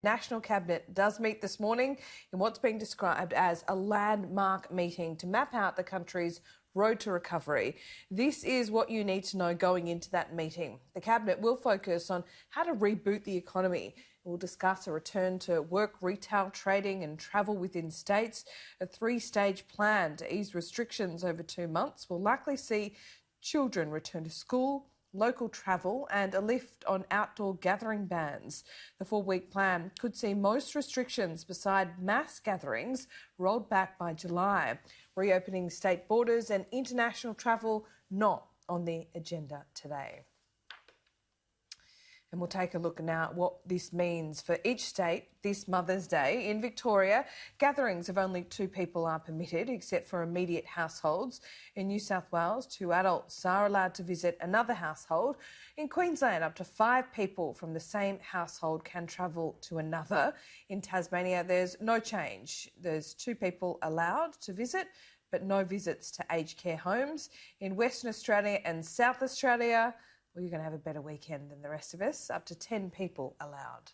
National Cabinet does meet this morning in what's being described as a landmark meeting to map out the country's road to recovery. This is what you need to know going into that meeting. The Cabinet will focus on how to reboot the economy. We'll discuss a return to work, retail, trading and travel within states. A three-stage plan to ease restrictions over 2 months will likely see children return to school, local travel and a lift on outdoor gathering bans. The 4-week plan could see most restrictions beside mass gatherings rolled back by July. Reopening state borders and international travel not on the agenda today. And we'll take a look now at what this means for each state this Mother's Day. In Victoria, gatherings of only 2 people are permitted, except for immediate households. In New South Wales, 2 adults are allowed to visit another household. In Queensland, up to 5 people from the same household can travel to another. In Tasmania, there's no change. There's 2 people allowed to visit, but no visits to aged care homes. In Western Australia and South Australia, well, you're going to have a better weekend than the rest of us. Up to 10 people allowed.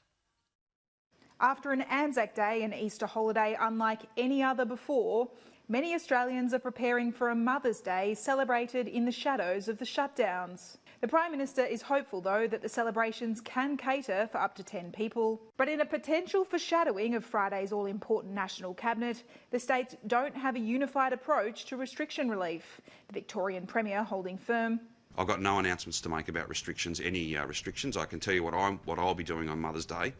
After an Anzac Day and Easter holiday unlike any other before, many Australians are preparing for a Mother's Day celebrated in the shadows of the shutdowns. The Prime Minister is hopeful, though, that the celebrations can cater for up to 10 people. But in a potential foreshadowing of Friday's all-important National Cabinet, the states don't have a unified approach to restriction relief. The Victorian Premier holding firm. I've got no announcements to make about restrictions, any restrictions. I can tell you what I'll be doing on Mother's Day.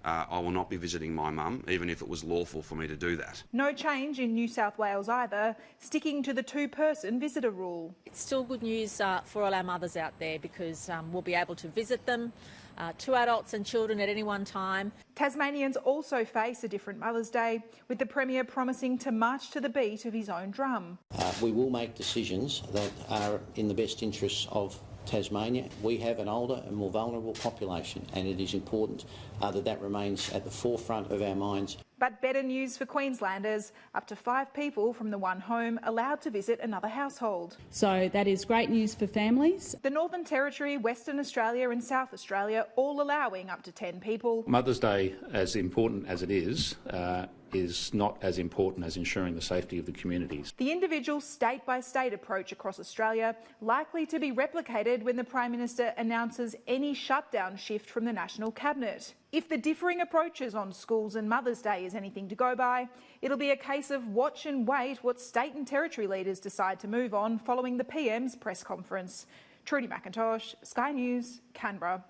I will not be visiting my mum, even if it was lawful for me to do that. No change in New South Wales either, sticking to the 2-person visitor rule. It's still good news for all our mothers out there because we'll be able to visit them, 2 adults and children at any one time. Tasmanians also face a different Mother's Day, with the Premier promising to march to the beat of his own drum. We will make decisions that are in the best interests of Tasmania. We have an older and more vulnerable population, and it is important that remains at the forefront of our minds. But better news for Queenslanders, up to 5 people from the one home allowed to visit another household. So that is great news for families. The Northern Territory, Western Australia and South Australia all allowing up to 10 people. Mother's Day, as important as it is not as important as ensuring the safety of the communities. The individual state-by-state approach across Australia likely to be replicated when the Prime Minister announces any shutdown shift from the National Cabinet. If the differing approaches on schools and Mother's Day is anything to go by, it'll be a case of watch and wait what state and territory leaders decide to move on following the PM's press conference. Trudy McIntosh, Sky News, Canberra.